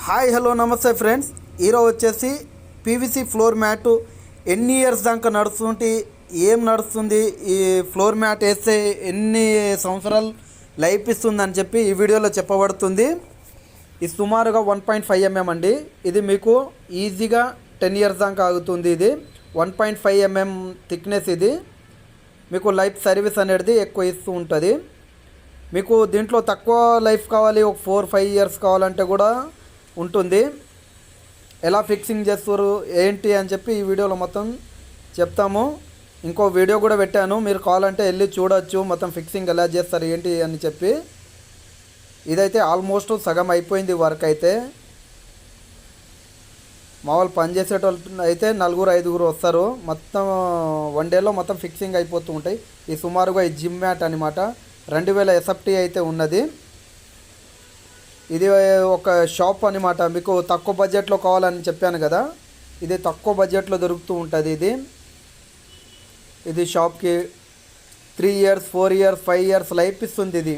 Hi hello నమస్తే friends. ఈరోజు వచ్చేసి పీవీసీ ఫ్లోర్ మ్యాట్ ఎన్ని ఇయర్స్ దాకా నడుస్తుంటే ఏం నడుస్తుంది, ఈ ఫ్లోర్ మ్యాట్ వేస్తే ఎన్ని సంవత్సరాలు లైఫ్ ఇస్తుందని చెప్పి ఈ వీడియోలో చెప్పబడుతుంది. ఇది సుమారుగా 1.5 mm అండి. ఇది మీకు ఈజీగా 10 years దాకా ఆగుతుంది. ఇది 1.5 mm థిక్నెస్. ఇది మీకు లైఫ్ సర్వీస్ అనేది ఎక్కువ ఇస్తూ ఉంటుంది. మీకు దీంట్లో తక్కువ లైఫ్ కావాలి, ఒక 4-5 years కావాలంటే కూడా ఉంటుంది. ఎలా ఫిక్సింగ్ చేస్తారు ఏంటి అని చెప్పి ఈ వీడియోలో మొత్తం చెప్తాము. ఇంకో వీడియో కూడా పెట్టాను, మీరు కావాలంటే వెళ్ళి చూడొచ్చు మొత్తం ఫిక్సింగ్ ఎలా చేస్తారు ఏంటి అని చెప్పి. ఇదైతే ఆల్మోస్ట్ సగం అయిపోయింది వర్క్ అయితే. మామూలు పని చేసేటోళ్ళు అయితే 4-5 వస్తారు. మొత్తం 1 dayలో మొత్తం ఫిక్సింగ్ అయిపోతూ ఉంటాయి. ఈ సుమారుగా ఈ జిమ్ మ్యాట్ అనమాట. 2000 SFT అయితే ఉన్నది. ఇది ఒక షాప్ అనమాట. మీకు తక్కువ బడ్జెట్లో కావాలని చెప్పాను కదా, ఇది తక్కువ బడ్జెట్లో దొరుకుతూ ఉంటుంది. ఇది షాప్కి 3 years 4 years 5 years లైఫ్ ఇస్తుంది. ఇది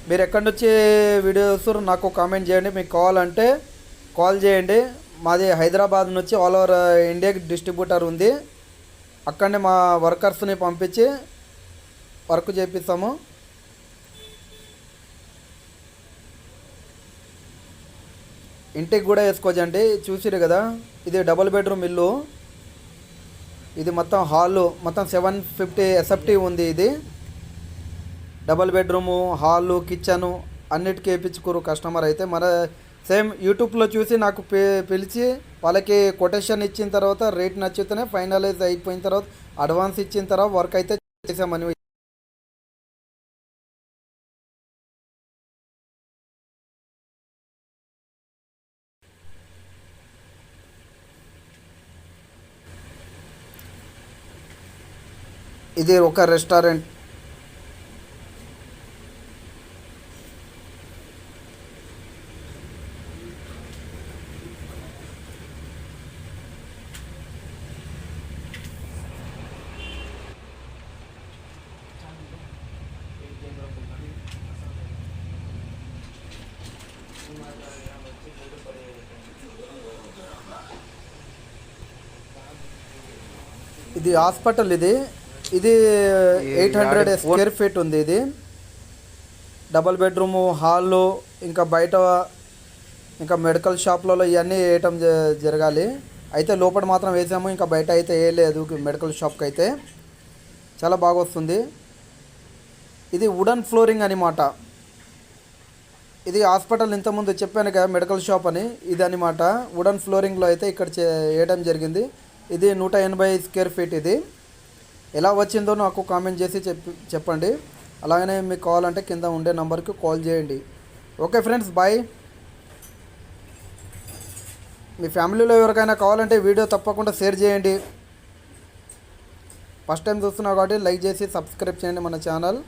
మీరు ఎక్కడి నుంచి వీడియో చూస్తారు నాకు కామెంట్ చేయండి. మీకు కావాలంటే కాల్ చేయండి. మాది హైదరాబాద్ నుంచి ఆల్ ఓవర్ ఇండియాకి డిస్ట్రిబ్యూటర్ ఉంది. అక్కడనే మా వర్కర్స్ని పంపించి వర్క్ చేపిస్తాము. ఇంటికి కూడా వేసుకోవచ్చండి. చూసిరు కదా, ఇది డబుల్ బెడ్రూమ్ ఇల్లు. ఇది మొత్తం హాలు మొత్తం 750 SFT ఉంది. ఇది డబుల్ బెడ్రూము, హాలు, కిచెను అన్నిటికీ వేయించుకోరు కస్టమర్ అయితే. మన సేమ్ యూట్యూబ్లో చూసి నాకు పిలిచి వాళ్ళకి కొటేషన్ ఇచ్చిన తర్వాత రేట్ నచ్చితేనే ఫైనలైజ్ అయిపోయిన తర్వాత అడ్వాన్స్ ఇచ్చిన తర్వాత వర్క్ అయితే చేసామని. ఇది ఒక రెస్టారెంట్. ఇది హాస్పిటల్. ఇది 800 square feet ఉంది. ఇది డబల్ బెడ్రూము, హాలు, ఇంకా బయట ఇంకా మెడికల్ షాప్లలో ఇవన్నీ వేయటం జరగాలి. అయితే లోపల మాత్రం వేసాము, ఇంకా బయట అయితే వేయలేదు. మెడికల్ షాప్కి అయితే చాలా బాగా వస్తుంది. ఇది వుడన్ ఫ్లోరింగ్ అనమాట. ఇది హాస్పిటల్ ఇంతకుముందు చెప్పాను కదా మెడికల్ షాప్ అని, ఇది అనమాట. వుడన్ ఫ్లోరింగ్లో అయితే ఇక్కడ వేయడం జరిగింది. ఇది 180 square feet. ఇది ఎలా వచ్చిందో నాకు కామెంట్ చేసి చెప్పండి. అలాగనే మీకు కావాలంటే కింద ఉండే నెంబర్కి కాల్ చేయండి. Okay friends, bye. మీ ఫ్యామిలీలో ఎవరికైనా కావాలంటే వీడియో తప్పకుండా షేర్ చేయండి. ఫస్ట్ టైం చూస్తున్నావు కాబట్టి లైక్ చేసి సబ్స్క్రైబ్ చేయండి మన ఛానల్.